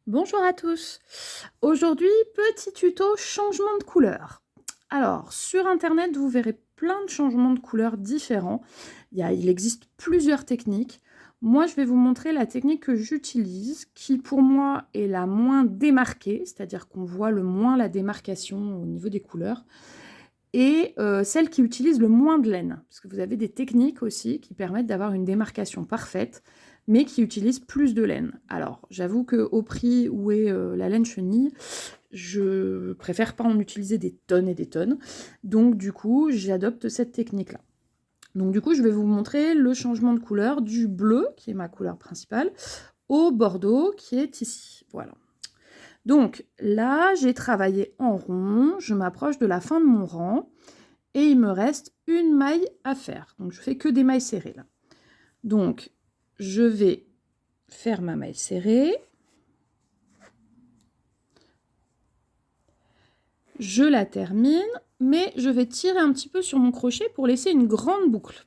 Bonjour à tous. Aujourd'hui, petit tuto changement de couleur. Alors, sur internet, vous verrez plein de changements de couleur différents. Il existe plusieurs techniques. Moi, je vais vous montrer la technique que j'utilise, qui pour moi est la moins démarquée, c'est-à-dire qu'on voit le moins la démarcation au niveau des couleurs, et celle qui utilise le moins de laine. Parce que vous avez des techniques aussi qui permettent d'avoir une démarcation parfaite, mais qui utilisent plus de laine. Alors, j'avoue qu'au prix où est la laine chenille, je préfère pas en utiliser des tonnes et des tonnes. Donc, du coup, j'adopte cette technique-là. Donc, du coup, je vais vous montrer le changement de couleur du bleu, qui est ma couleur principale, au bordeaux, qui est ici. Voilà. Donc, là, j'ai travaillé en rond, je m'approche de la fin de mon rang, et il me reste une maille à faire. Donc, je fais que des mailles serrées, là. Donc, je vais faire ma maille serrée. Je la termine, mais je vais tirer un petit peu sur mon crochet pour laisser une grande boucle.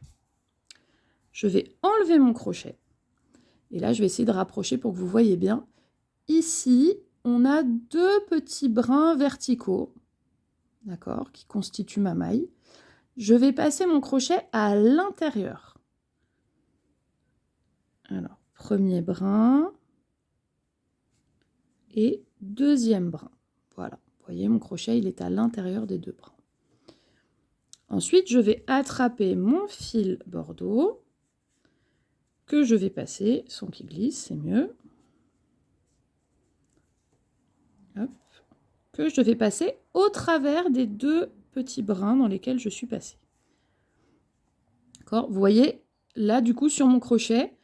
Je vais enlever mon crochet. Et là, je vais essayer de rapprocher pour que vous voyez bien. Ici, on a deux petits brins verticaux, d'accord, qui constituent ma maille. Je vais passer mon crochet à l'intérieur. Alors, premier brin et deuxième brin. Voilà, vous voyez, mon crochet, il est à l'intérieur des deux brins. Ensuite, je vais attraper mon fil bordeaux que je vais passer, sans qu'il glisse, c'est mieux. Hop. Que je vais passer au travers des deux petits brins dans lesquels je suis passée. D'accord ? Vous voyez, là, du coup, sur mon crochet,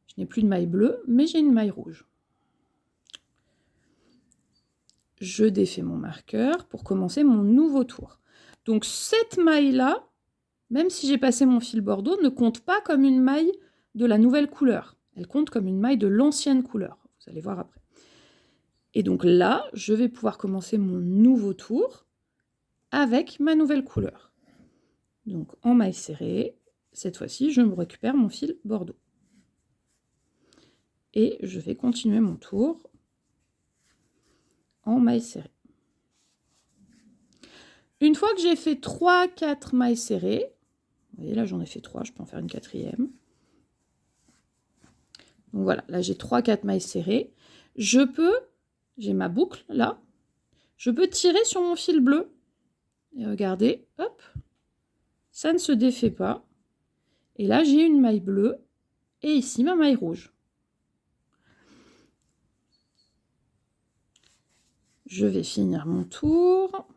je n'ai plus de maille bleue, mais j'ai une maille rouge. Je défais mon marqueur pour commencer mon nouveau tour. Donc, cette maille-là, même si j'ai passé mon fil bordeaux, ne compte pas comme une maille de la nouvelle couleur. Elle compte comme une maille de l'ancienne couleur. Vous allez voir après. Et donc là, je vais pouvoir commencer mon nouveau tour avec ma nouvelle couleur. Donc en maille serrée, cette fois-ci, je me récupère mon fil bordeaux. Et je vais continuer mon tour en maille serrée. Une fois que j'ai fait 3-4 mailles serrées, vous voyez là j'en ai fait 3, je peux en faire une quatrième. Donc voilà, là j'ai 3-4 mailles serrées. J'ai ma boucle là, je peux tirer sur mon fil bleu. Et regardez, hop, ça ne se défait pas. Et là j'ai une maille bleue et ici ma maille rouge. Je vais finir mon tour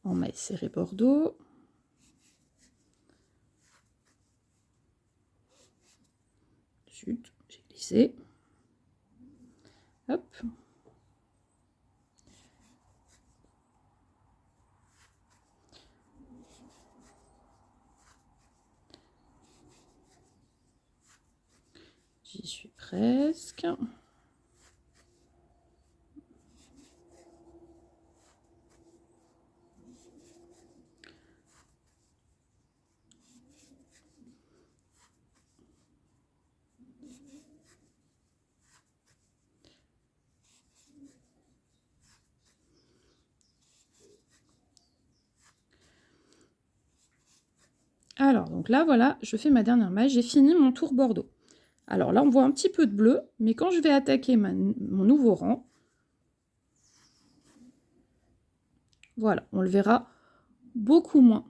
en maille serrée bordeaux. Zut, j'ai glissé. Hop. J'y suis presque. Alors, donc là, voilà, je fais ma dernière maille. J'ai fini mon tour bordeaux. Alors là, on voit un petit peu de bleu, mais quand je vais attaquer mon nouveau rang, voilà, on le verra beaucoup moins.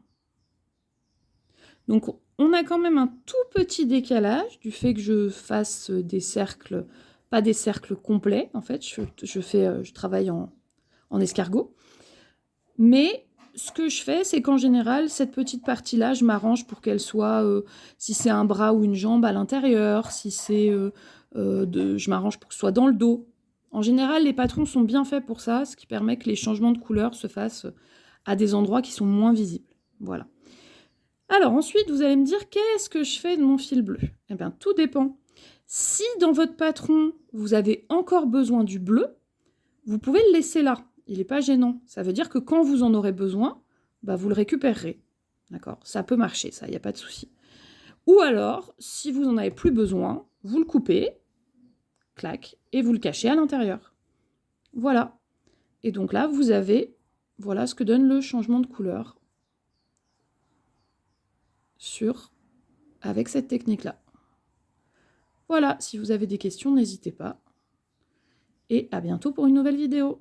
Donc, on a quand même un tout petit décalage du fait que je fasse des cercles, pas des cercles complets, en fait, je travaille en escargot. Mais ce que je fais, c'est qu'en général, cette petite partie-là, je m'arrange pour qu'elle soit, si c'est un bras ou une jambe à l'intérieur, si c'est, je m'arrange pour que ce soit dans le dos. En général, les patrons sont bien faits pour ça, ce qui permet que les changements de couleur se fassent à des endroits qui sont moins visibles. Voilà. Alors ensuite, vous allez me dire, qu'est-ce que je fais de mon fil bleu? Eh bien, tout dépend. Si dans votre patron, vous avez encore besoin du bleu, vous pouvez le laisser là. Il n'est pas gênant. Ça veut dire que quand vous en aurez besoin, bah, vous le récupérerez. D'accord? Ça peut marcher, ça, il n'y a pas de souci. Ou alors, si vous n'en avez plus besoin, vous le coupez, clac, et vous le cachez à l'intérieur. Voilà. Et donc là, vous avez, voilà ce que donne le changement de couleur avec cette technique-là. Voilà, si vous avez des questions, n'hésitez pas. Et à bientôt pour une nouvelle vidéo.